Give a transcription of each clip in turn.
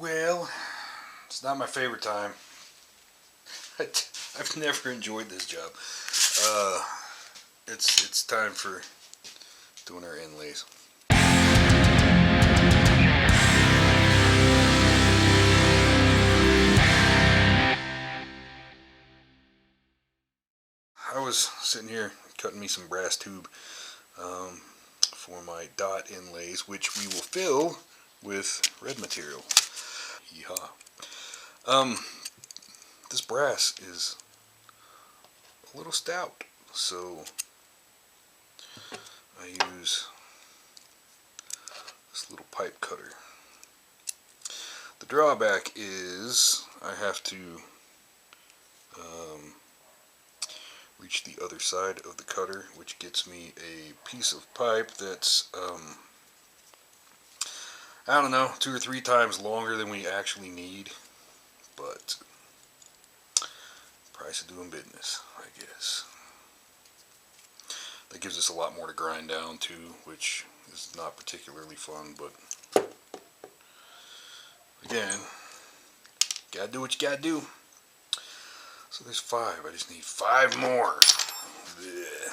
Well, it's not my favorite time. I've never enjoyed this job. It's time for doing our inlays. I was sitting here cutting me some brass tube for my dot inlays, which we will fill with red material. Yeehaw. This brass is a little stout, so I use this little pipe cutter. The drawback is I have to reach the other side of the cutter, which gets me a piece of pipe that's I don't know, 2 or 3 times longer than we actually need, but price of doing business, I guess. That gives us a lot more to grind down too, which is not particularly fun, but again, gotta do what you gotta do. So there's 5. I just need 5 more. Blech.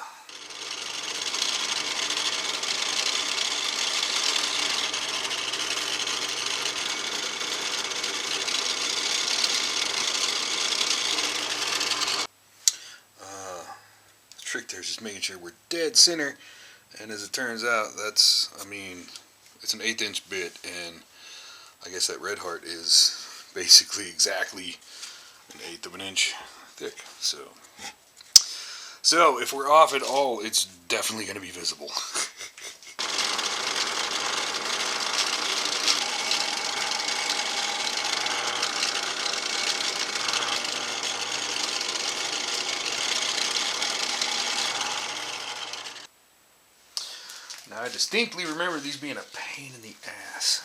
The trick there is just making sure we're dead center. And as it turns out, it's an 1/8 inch bit, and I guess that red heart is basically exactly 1/8 of an inch thick. So if we're off at all, it's definitely going to be visible. Now I distinctly remember these being a pain in the ass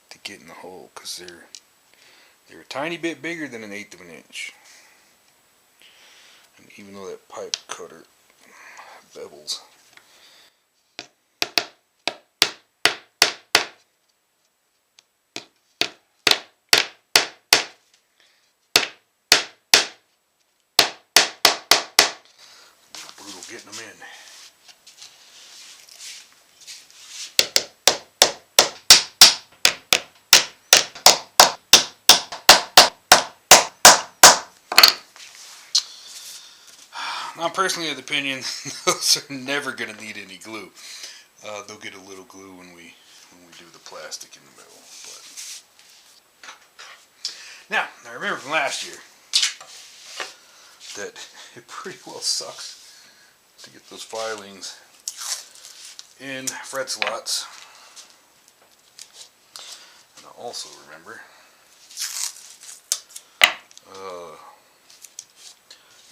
to get in the hole, because they're a tiny bit bigger than 1/8 of an inch. And even though that pipe cutter bevels, brutal getting them in. I'm personally of the opinion those are never going to need any glue. They'll get a little glue when we do the plastic in the middle. But now I remember from last year that it pretty well sucks to get those filings in fret slots. And I also remember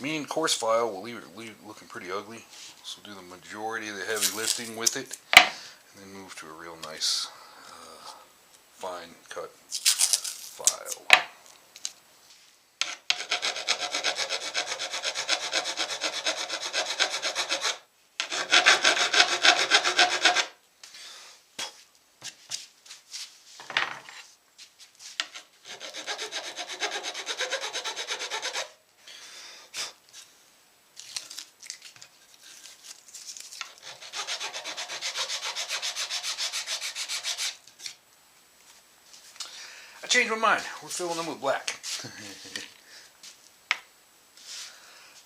mean coarse file will leave it looking pretty ugly, so do the majority of the heavy lifting with it, and then move to a real nice fine cut file. I changed my mind. We're filling them with black.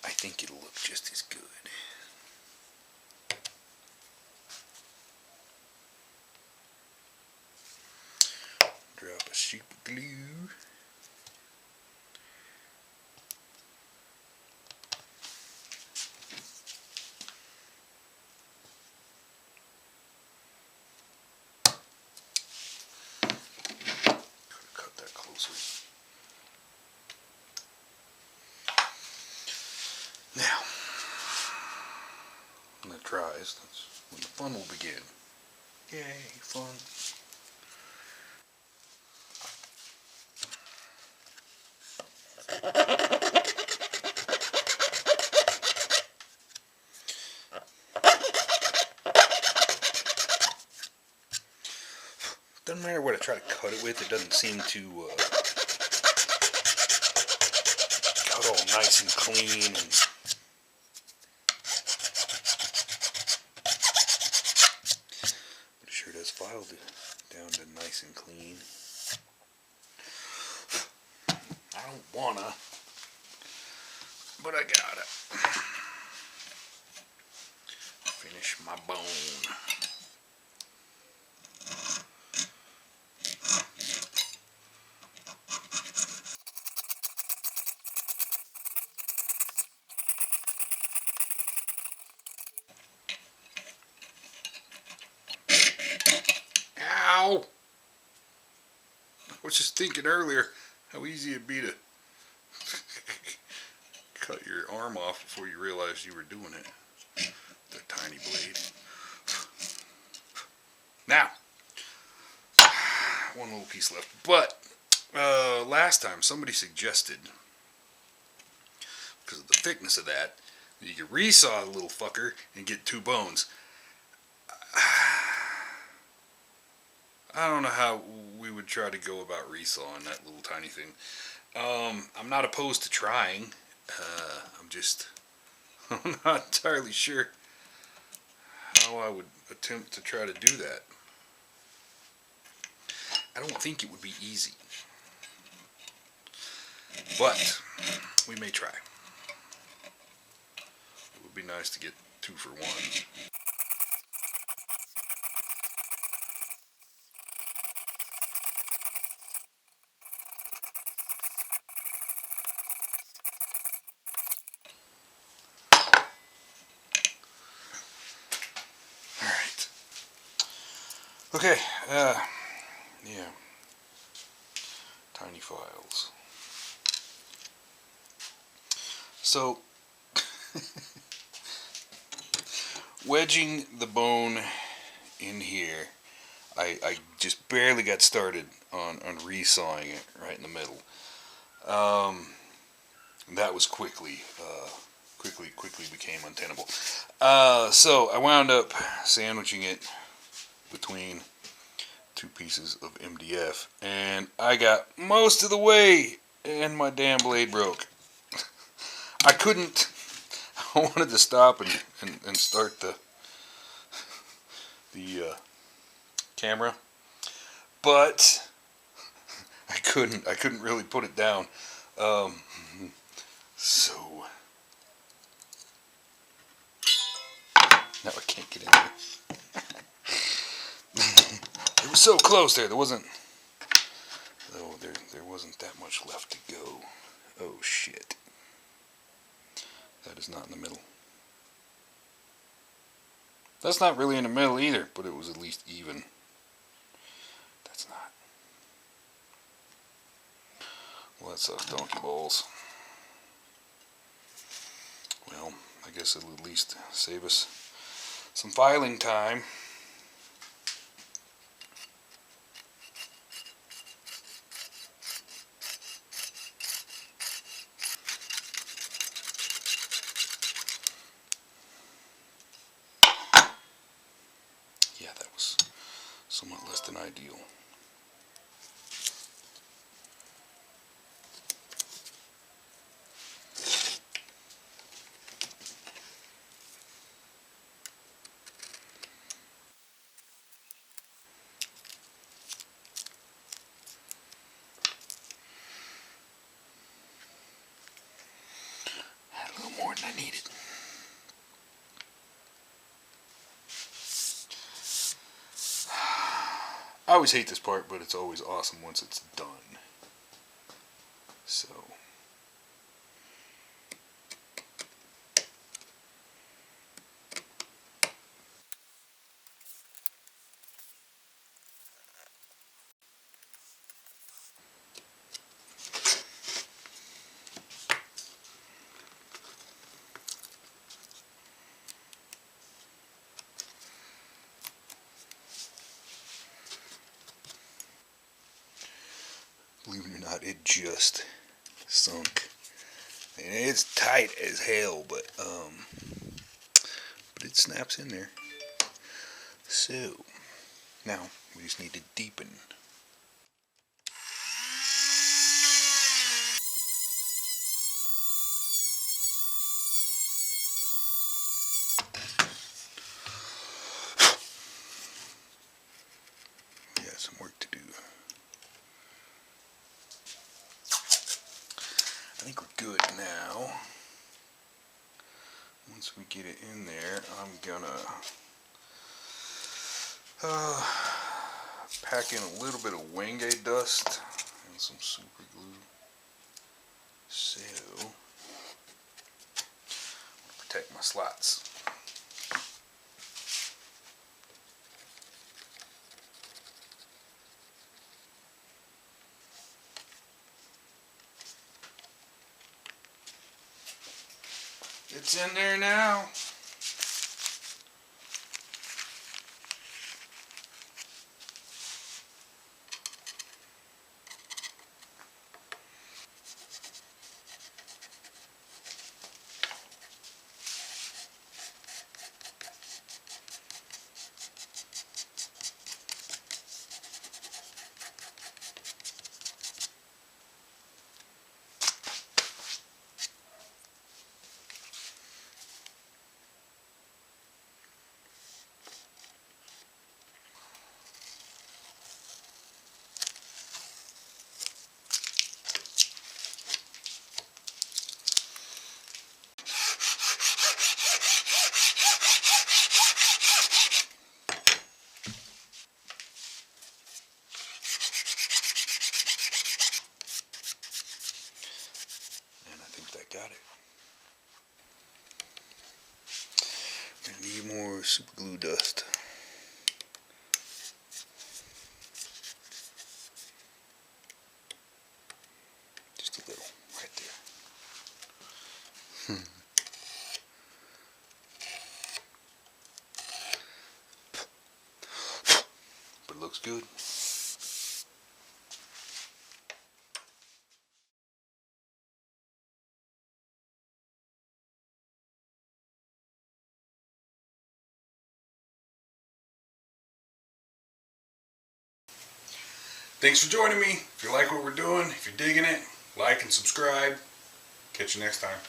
I think it'll look just as good. Drop a sheet of glue. Now, when it dries, that's when the fun will begin. Yay, fun. doesn't matter what I try to cut it with, it doesn't seem to cut all nice and clean. And but it sure does file down to nice and clean. I don't wanna, but I gotta finish my bone. Ow! I was just thinking earlier how easy it'd be to cut your arm off before you realized you were doing it. That tiny blade. Now, one little piece left. But last time somebody suggested, because of the thickness of that, you could resaw the little fucker and get 2 bones. I don't know how we would try to go about resawing that little tiny thing. I'm not opposed to trying. I'm not entirely sure how I would attempt to try to do that. I don't think it would be easy. But we may try. It would be nice to get 2 for 1. Alright. Okay, yeah. Tiny files. So, wedging the bone in here, I just barely got started on resawing it right in the middle. That was quickly became untenable. So I wound up sandwiching it between 2 pieces of MDF, and I got most of the way, and my damn blade broke. I couldn't. I wanted to stop and start the camera, but I couldn't. I couldn't really put it down. So now I can't get in there. It was so close there. There wasn't that much left to go. Oh shit. That is not in the middle. That's not really in the middle either, but it was at least even. That's not. Well, that sucks, donkey balls. Well, I guess it'll at least save us some filing time. Yeah, that was somewhat less than ideal. Had a little more than I needed. I always hate this part, but it's always awesome once it's done. So. Believe it or not, it just sunk. And it's tight as hell, but it snaps in there. So now we just need to deepen some work to do. I think we're good now. Once we get it in there, I'm gonna pack in a little bit of wenge dust and some super glue. So, protect my slots. It's in there now. Got it. Gonna need more super glue dust. Just a little, right there. But it looks good. Thanks for joining me. If you like what we're doing, if you're digging it, like and subscribe. Catch you next time.